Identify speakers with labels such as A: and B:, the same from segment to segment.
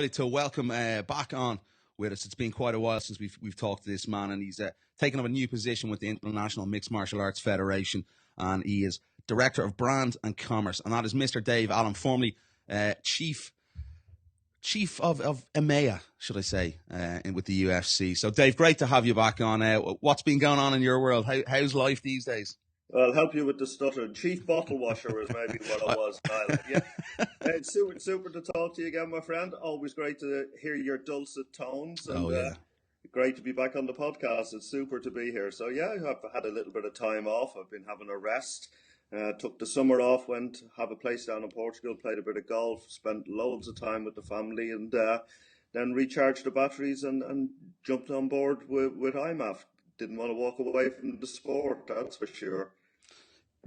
A: To welcome back on with us. It's been quite a while since we've talked to this man, and he's taken up a new position with the International Mixed Martial Arts Federation, and he is Director of Brand and Commerce, and that is Mr. Dave Allen, formerly Chief of EMEA, should I say, with the UFC. So, Dave, great to have you back on. What's been going on in your world? How's life these days?
B: Well, I'll help you with the stutter. Chief bottle washer was maybe what I was, Niall. Yeah. It's super to talk to you again, my friend. Always great to hear your dulcet tones. And, great to be back on the podcast. It's super to be here. So, yeah, I've had a little bit of time off. I've been having a rest. Took the summer off, went to have a place down in Portugal, played a bit of golf, spent loads of time with the family, and then recharged the batteries and jumped on board with IMMAF. Didn't want to walk away from the sport, that's for sure.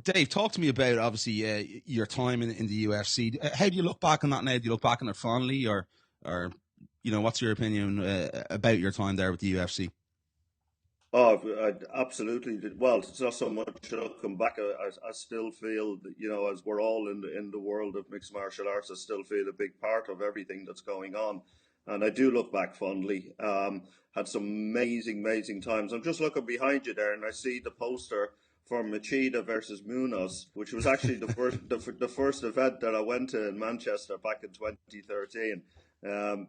A: Dave, talk to me about, obviously, your time in the UFC. How do you look back on that now? Do you look back on it fondly, or what's your opinion about your time there with the UFC?
B: Oh, absolutely. Well, it's not so much looking back. I still feel that, as we're all in the world of mixed martial arts, I still feel a big part of everything that's going on. And I do look back fondly. Had some amazing times. I'm just looking behind you there, and I see the poster for Machida versus Munoz, which was actually the first event that I went to in Manchester back in 2013.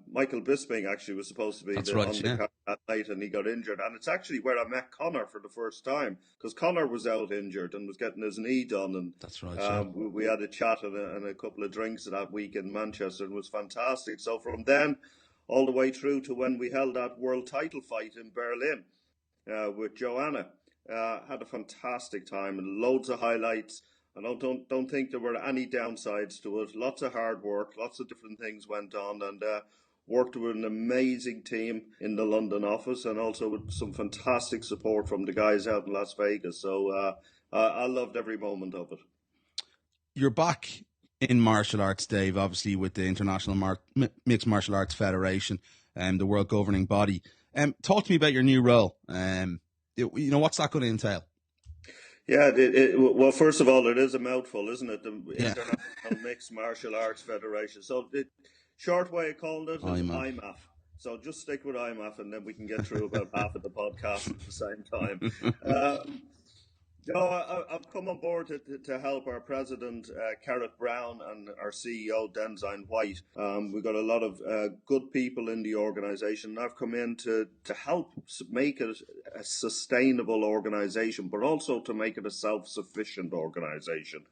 B: Michael Bisping actually was supposed to be on the card that night, and he got injured. And it's actually where I met Conor for the first time, because Conor was out injured and was getting his knee done. And
A: that's right.
B: We had a chat and a couple of drinks that week in Manchester, and it was fantastic. So from then all the way through to when we held that world title fight in Berlin with Joanna. Had a fantastic time and loads of highlights. I don't think there were any downsides to it. Lots of hard work, lots of different things went on, and worked with an amazing team in the London office, and also with some fantastic support from the guys out in Las Vegas. So I loved every moment of it. You're
A: back in martial arts, Dave, obviously with the International Mixed Martial Arts Federation, the world governing body. Talk to me about your new role. What's that going to entail?
B: Yeah, well, first of all, it is a mouthful, isn't it? The International Mixed Martial Arts Federation. So the short way of calling it is IMMAF. So just stick with IMMAF, and then we can get through about half of the podcast at the same time. I've come on board to help our president, Carrot Brown, and our CEO, Denzine White. We've got a lot of good people in the organisation. I've come in to help make it a sustainable organisation, but also to make it a self-sufficient organisation.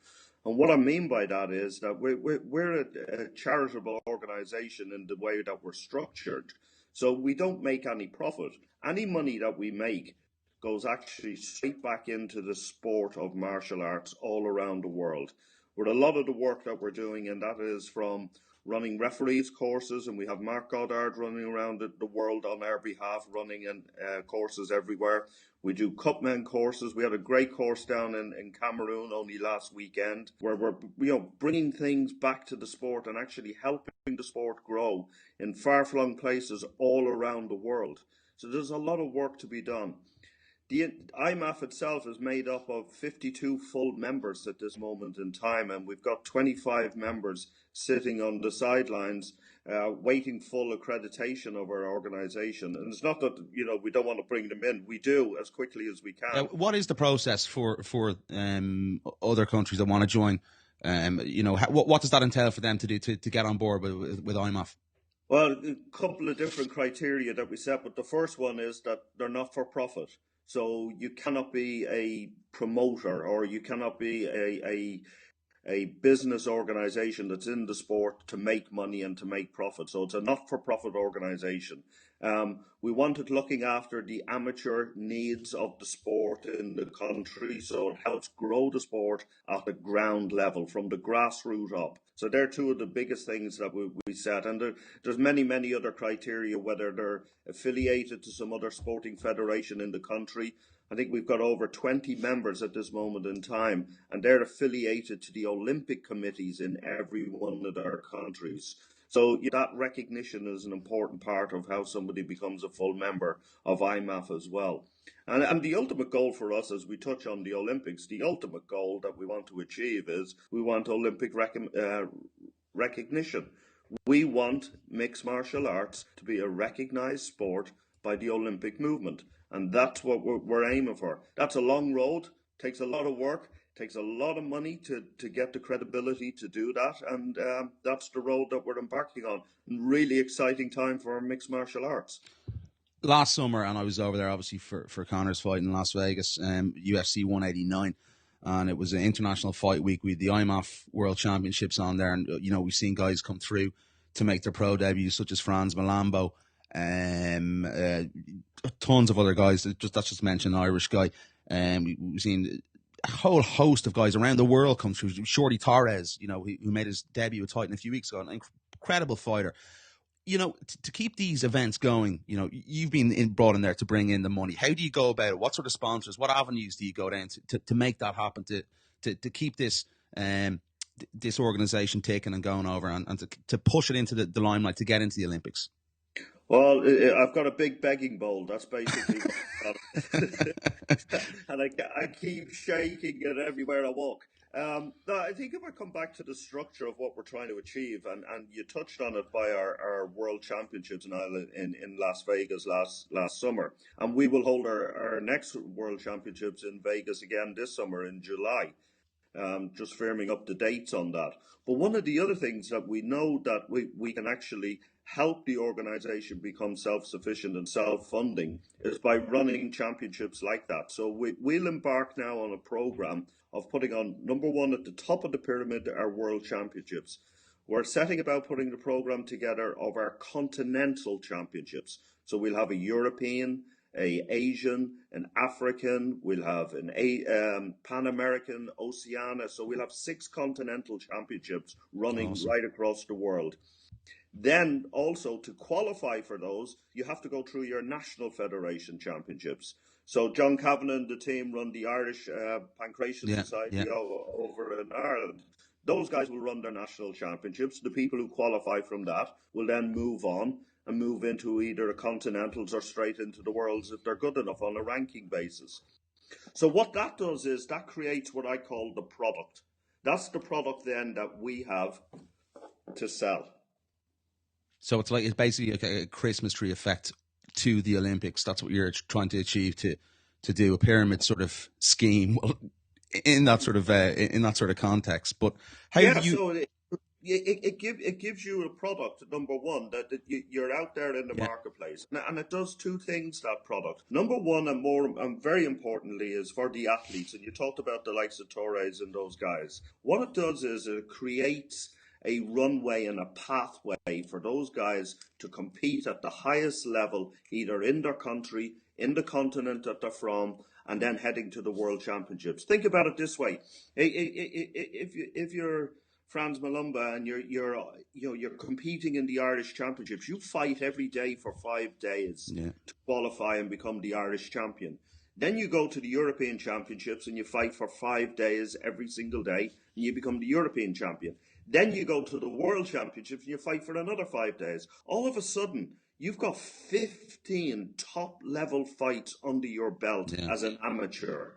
B: And what I mean by that is that we're a charitable organisation in the way that we're structured. So we don't make any profit. Any money that we make goes actually straight back into the sport of martial arts all around the world. With a lot of the work that we're doing, and that is from running referees courses, and we have Mark Goddard running around the world on our behalf, running courses everywhere. We do cupmen courses. We had a great course down in Cameroon only last weekend, where we're bringing things back to the sport and actually helping the sport grow in far-flung places all around the world. So there's a lot of work to be done. The IMMAF itself is made up of 52 full members at this moment in time, and we've got 25 members sitting on the sidelines waiting full accreditation of our organisation. And it's not that we don't want to bring them in. We do as quickly as we can.
A: What is the process for other countries that want to join? What does that entail for them to do to get on board with IMMAF?
B: Well, a couple of different criteria that we set, but the first one is that they're not for profit. So you cannot be a promoter, or you cannot be a business organization that's in the sport to make money and to make profit. So it's a not-for-profit organization. We wanted looking after the amateur needs of the sport in the country, so it helps grow the sport at the ground level, from the grassroots up. So they're two of the biggest things that we set. And there's many other criteria, whether they're affiliated to some other sporting federation in the country. I think we've got over 20 members at this moment in time, and they're affiliated to the Olympic committees in every one of our countries. So that recognition is an important part of how somebody becomes a full member of IMMAF as well. And the ultimate goal for us, as we touch on the Olympics, the ultimate goal that we want to achieve is we want Olympic recognition. We want mixed martial arts to be a recognized sport by the Olympic movement. And that's what we're aiming for. That's a long road, takes a lot of work, takes a lot of money to get the credibility to do that. And that's the road that we're embarking on. Really exciting time for mixed martial arts.
A: Last summer, and I was over there obviously for Conor's fight in Las Vegas, UFC 189. And it was an international fight week. We had the IMMAF World Championships on there. And, you know, we've seen guys come through to make their pro debuts, such as Franz Malambo, tons of other guys. That's just mentioned an Irish guy. We've seen a whole host of guys around the world come through. Shorty Torres, you know, who made his debut at Titan a few weeks ago, an incredible fighter. You know, to keep these events going, you know, you've been brought in there to bring in the money. How do you go about it? What sort of sponsors, what avenues do you go down to make that happen, to keep this this organization taking and going over and to push it into the limelight, to get into the Olympics?
B: Well, I've got a big begging bowl. That's basically what I've got. And I keep shaking it everywhere I walk. No, I think if I come back to the structure of what we're trying to achieve, and you touched on it by our World Championships in Las Vegas last summer, and we will hold our next World Championships in Vegas again this summer in July. Just firming up the dates on that. But one of the other things that we know that we can actually help the organization become self-sufficient and self-funding is by running championships like that. So we'll embark now on a program of putting on, number one, at the top of the pyramid, our World Championships. We're setting about putting the program together of our continental championships. So we'll have a European, a Asian, an African, we'll have an Pan American, Oceania. So we'll have 6 continental championships running right across the world. Then also to qualify for those, you have to go through your national federation championships. So John Kavanagh and the team run the Irish Pancreation Society over in Ireland. Those guys will run their national championships. The people who qualify from that will then move on and move into either the continentals or straight into the worlds if they're good enough on a ranking basis. So what that does is that creates what I call the product. That's the product then that we have to sell.
A: So it's basically a Christmas tree effect to the Olympics. That's what you're trying to achieve, to do a pyramid sort of scheme in that sort of context. But how do you?
B: So it gives you a product, number one, that you're out there in the marketplace, and it does 2 things. That product, number one, and very importantly, is for the athletes. And you talked about the likes of Torres and those guys. What it does is it creates a runway and a pathway for those guys to compete at the highest level, either in their country, in the continent that they're from, and then heading to the World Championships. Think about it this way: if you're Franz Malumba and you're competing in the Irish Championships, you fight every day for 5 days to qualify and become the Irish champion. Then you go to the European Championships and you fight for 5 days every single day, and you become the European champion. Then you go to the World Championships and you fight for another 5 days. All of a sudden, you've got 15 top-level fights under your belt as an amateur.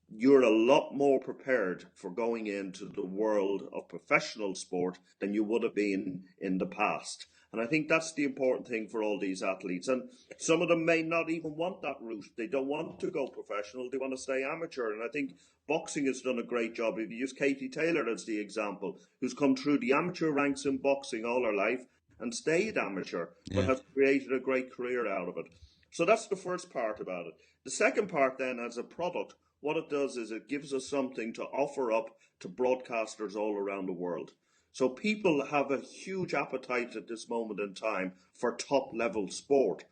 B: You're a lot more prepared for going into the world of professional sport than you would have been in the past. And I think that's the important thing for all these athletes. And some of them may not even want that route. They don't want to go professional. They want to stay amateur. And I think boxing has done a great job. If you use Katie Taylor as the example, who's come through the amateur ranks in boxing all her life and stayed amateur, but has created a great career out of it. So that's the first part about it. The second part then, as a product, what it does is it gives us something to offer up to broadcasters all around the world. So people have a huge appetite at this moment in time for top-level sport.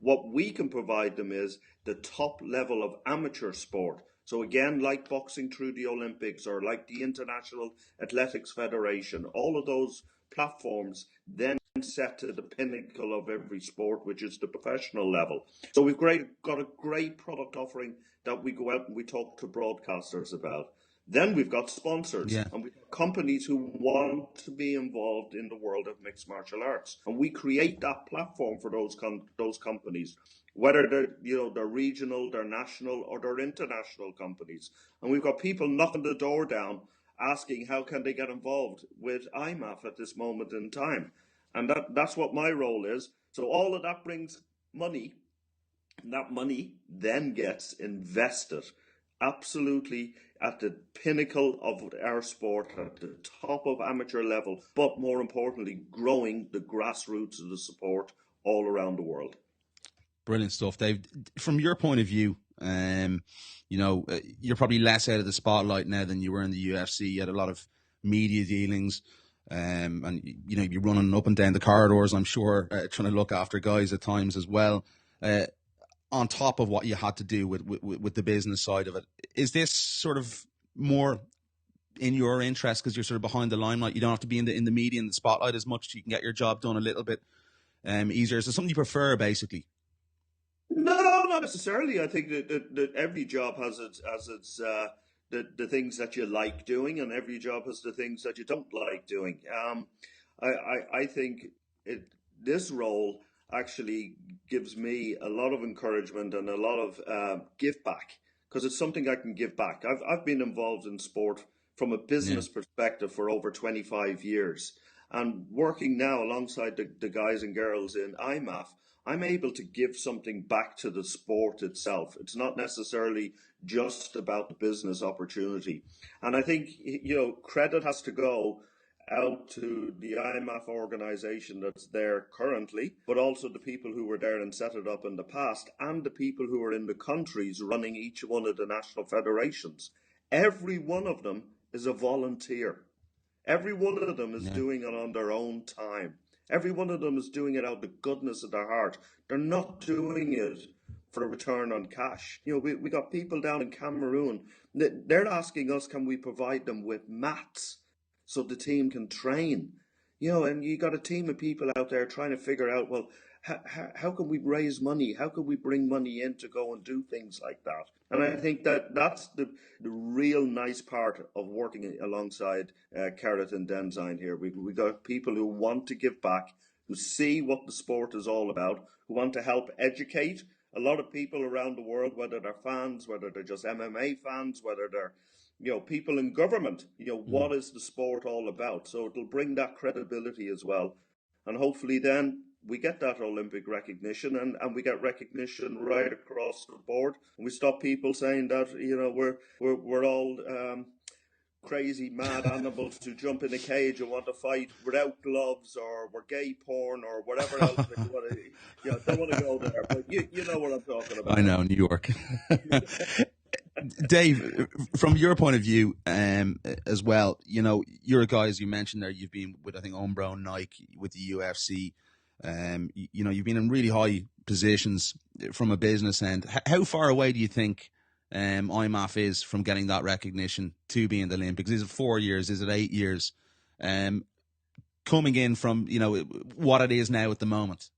B: What we can provide them is the top level of amateur sport. So again, like boxing through the Olympics or like the International Athletics Federation, all of those platforms then set to the pinnacle of every sport, which is the professional level. So we've got a great product offering that we go out and we talk to broadcasters about. Then we've got sponsors and we've got companies who want to be involved in the world of mixed martial arts. And we create that platform for those companies, whether they're regional, they're national, or they're international companies. And we've got people knocking the door down asking how can they get involved with IMMAF at this moment in time. And that's what my role is. So all of that brings money, and that money then gets invested absolutely at the pinnacle of our sport, at the top of amateur level, but more importantly, growing the grassroots of the sport all around the world.
A: Brilliant stuff, Dave. From your point of view, you're probably less out of the spotlight now than you were in the UFC. You had a lot of media dealings, and you're running up and down the corridors, I'm sure, trying to look after guys at times as well. On top of what you had to do with the business side of it, is this sort of more in your interest because you're sort of behind the limelight? You don't have to be in the media and the spotlight as much. You can get your job done a little bit easier. Is it something you prefer, basically?
B: No, not necessarily. I think that every job has the things that you like doing, and every job has the things that you don't like doing. I think this role actually gives me a lot of encouragement and a lot of give back, because it's something I can give back. I've been involved in sport from a business perspective for over 25 years, and working now alongside the guys and girls in IMMAF, I'm able to give something back to the sport itself. It's not necessarily just about the business opportunity. And I think, credit has to go out to the IMMAF organization that's there currently, but also the people who were there and set it up in the past, and the people who are in the countries running each one of the national federations. Every one of them is a volunteer. Every one of them is doing it on their own time. Every one of them is doing it out of the goodness of their heart. They're not doing it for a return on cash. We got people down in Cameroon. They're asking us, can we provide them with mats so the team can train? And you got a team of people out there trying to figure out, well, how can we raise money? How can we bring money in to go and do things like that? And I think that's the real nice part of working alongside Carrot and Denzine here. We got people who want to give back, who see what the sport is all about, who want to help educate a lot of people around the world, whether they're fans, whether they're just MMA fans, whether they're people in government. What is the sport all about? So it'll bring that credibility as well, and hopefully then we get that Olympic recognition, and we get recognition right across the board, and we stop people saying that we're all crazy mad animals who jump in a cage and want to fight without gloves, or we're gay porn, or whatever else. Don't want to go there, but you know what I'm talking about.
A: I know, New York. Dave, from your point of view as well, you're a guy, as you mentioned there, you've been with, I think, Umbro, Nike, with the UFC. You've been in really high positions from a business end. How far away do you think IMMAF is from getting that recognition to be in the Olympics? Is it 4 years? Is it 8 years? Coming in from what it is now at the moment.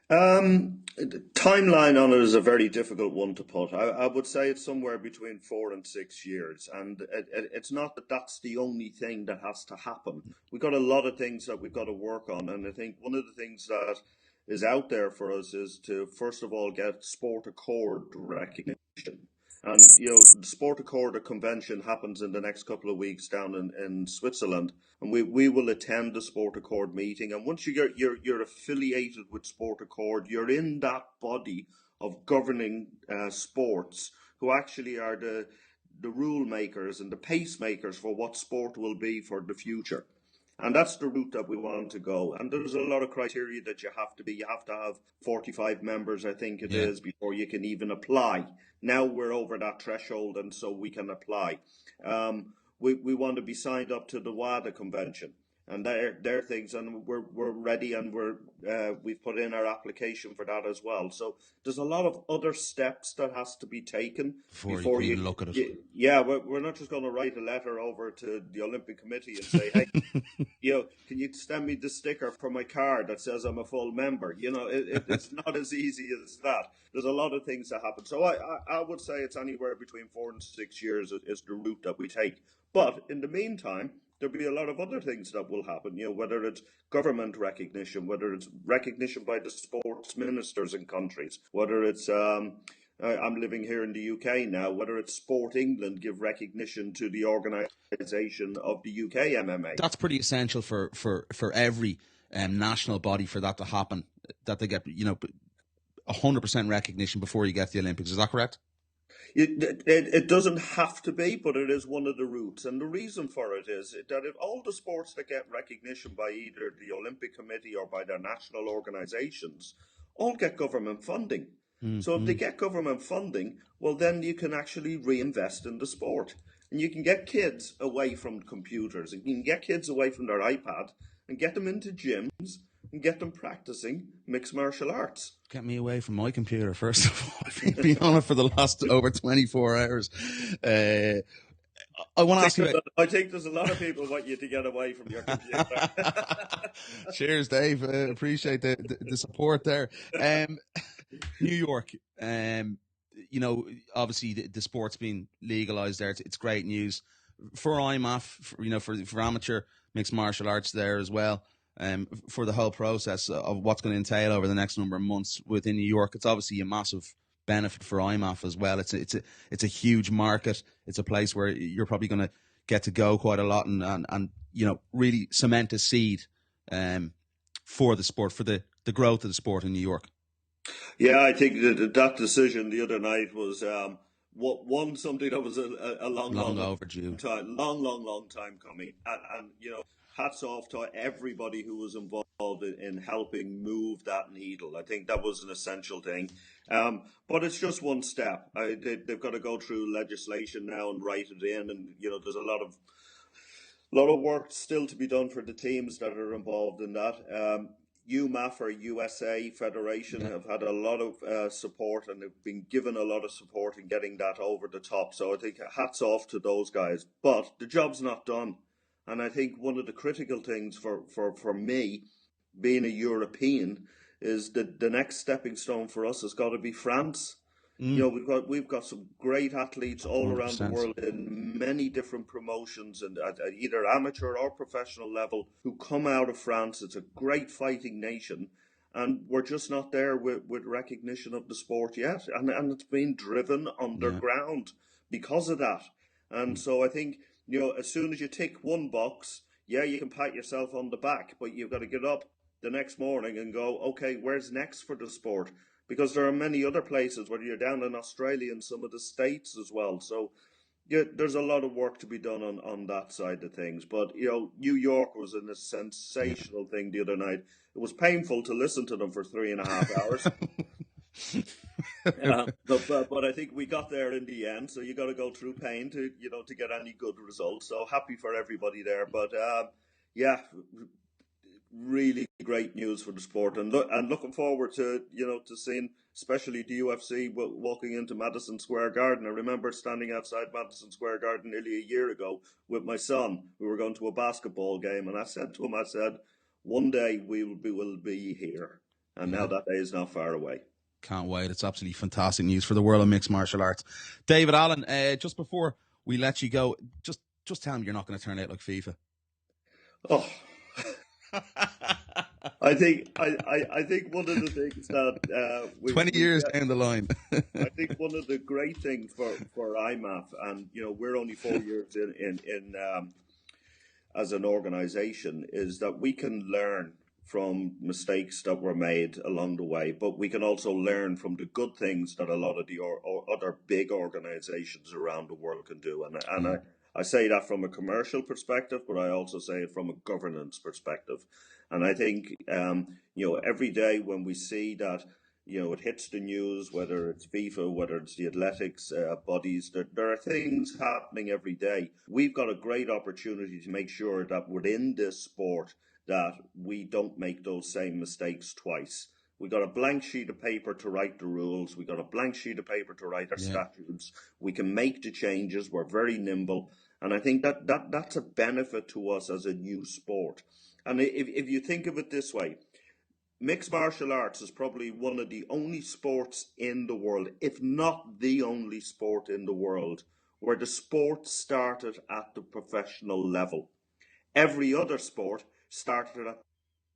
B: The timeline on it is a very difficult one to put. I would say it's somewhere between 4 and 6 years, and it's not that that's the only thing that has to happen. We've got a lot of things that we've got to work on, and I think one of the things that is out there for us is to first of all get Sport Accord recognition. And the Sport Accord convention happens in the next couple of weeks down in Switzerland, and we will attend the Sport Accord meeting. And once you're affiliated with Sport Accord, you're in that body of governing sports, who actually are the rule makers and the pacemakers for what sport will be for the future. And that's the route that we want to go. And there's a lot of criteria that you have to have 45 members, I think it is, before you can even apply. Now we're over that threshold, and so we can apply. We want to be signed up to the WADA convention, and they're things, and we're ready, and we've put in our application for that as well. So there's a lot of other steps that has to be taken before you look at it. Yeah, we're not just going to write a letter over to the Olympic Committee and say, hey, can you send me the sticker for my card that says I'm a full member? It's not as easy as that. There's a lot of things that happen. So I would say it's anywhere between 4 and 6 years is the route that we take. But in the meantime, there'll be a lot of other things that will happen, whether it's government recognition, whether it's recognition by the sports ministers in countries, whether it's I'm living here in the UK now, whether it's Sport England give recognition to the organisation of the UK MMA.
A: That's pretty essential for every national body for that to happen, that they get 100% recognition before you get to the Olympics. Is that correct?
B: It doesn't have to be, but it is one of the routes. And the reason for it is that all the sports that get recognition by either the Olympic Committee or by their national organisations all get government funding. Mm-hmm. So if they get government funding, well, then you can actually reinvest in the sport. And you can get kids away from computers, and you can get kids away from their iPad and get them into gyms and get them practicing mixed martial arts.
A: Get me away from my computer, first of all. I've been on it for the last over 24 hours. I want to ask you...
B: I think there's a lot of people want you to get away from your computer.
A: Cheers, Dave. Appreciate the support there. New York, obviously the sport's been legalised there. It's great news. For IMMAF, for amateur mixed martial arts there as well. For the whole process of what's going to entail over the next number of months within New York, it's obviously a massive benefit for IMMAF as well. It's a huge market. It's a place where you're probably going to get to go quite a lot and really cement a seed for the sport, for the growth of the sport in New York.
B: Yeah, I think that decision the other night was something that was a long
A: overdue
B: time, long time coming, and hats off to everybody who was involved in helping move that needle. I think that was an essential thing. But it's just one step. They've got to go through legislation now and write it in. And, there's a lot of work still to be done for the teams that are involved in that. IMMAF or USA Federation have had a lot of support, and they've been given a lot of support in getting that over the top. So I think hats off to those guys. But the job's not done. And I think one of the critical things for me, being a European, is that the next stepping stone for us has got to be France. We've got some great athletes all 100%. Around the world in many different promotions and at either amateur or professional level who come out of France. It's a great fighting nation, and we're just not there with recognition of the sport yet. And it's been driven underground because of that. And so I think, as soon as you tick one box, you can pat yourself on the back, but you've got to get up the next morning and go, okay, where's next for the sport? Because there are many other places, whether you're down in Australia and some of the States as well. So there's a lot of work to be done on that side of things. But, New York was a sensational thing the other night. It was painful to listen to them for 3.5 hours. But I think we got there in the end. So you got to go through pain to get any good results. So happy for everybody there. But really great news for the sport, and looking forward to to seeing especially the UFC walking into Madison Square Garden. I remember standing outside Madison Square Garden nearly a year ago with my son. We were going to a basketball game, and I said to him, one day we will be here, and now that day is not far away.
A: Can't wait. It's absolutely fantastic news for the world of mixed martial arts. David Allen, just before we let you go, just tell me you're not going to turn out like FIFA.
B: Oh. I think one of the things that
A: 20 years down the line.
B: I think one of the great things for IMMAF, and we're only 4 years in as an organisation, is that we can learn from mistakes that were made along the way, but we can also learn from the good things that a lot of the other big organisations around the world can do, and I say that from a commercial perspective, but I also say it from a governance perspective. And I think, every day when we see that, it hits the news, whether it's FIFA, whether it's the athletics bodies, there are things happening every day. We've got a great opportunity to make sure that within this sport that we don't make those same mistakes twice. We got a blank sheet of paper to write the rules. We got a blank sheet of paper to write our statutes. We can make the changes. We're very nimble. And I think that's a benefit to us as a new sport. And if you think of it this way, mixed martial arts is probably one of the only sports in the world, if not the only sport in the world, where the sport started at the professional level. Every other sport started at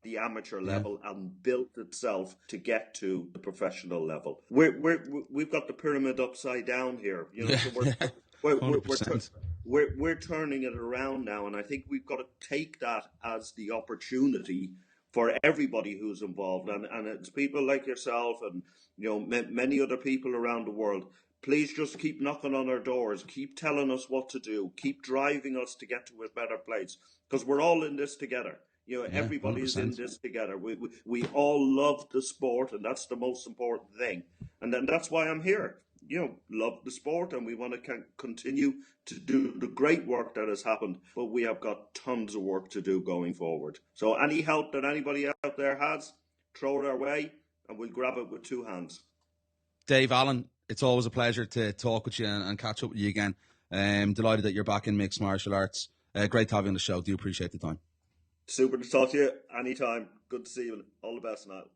B: the amateur level and built itself to get to the professional level. We've got the pyramid upside down here. You know, so we're turning it around now, and I think we've got to take that as the opportunity for everybody who's involved, and it's people like yourself and, you know, many other people around the world. Please just keep knocking on our doors, keep telling us what to do, keep driving us to get to a better place, because we're all in this together. You know, everybody's 100%. In this together. We all love the sport, and that's the most important thing. And then that's why I'm here. You know, love the sport, and we want to continue to do the great work that has happened. But we have got tons of work to do going forward. So any help that anybody out there has, throw it our way, and we'll grab it with two hands.
A: Dave Allen, it's always a pleasure to talk with you and catch up with you again. Delighted that you're back in mixed martial arts. Great to have you on the show. Do appreciate the time.
B: Super to talk to you anytime. Good to see you. All the best, Niall.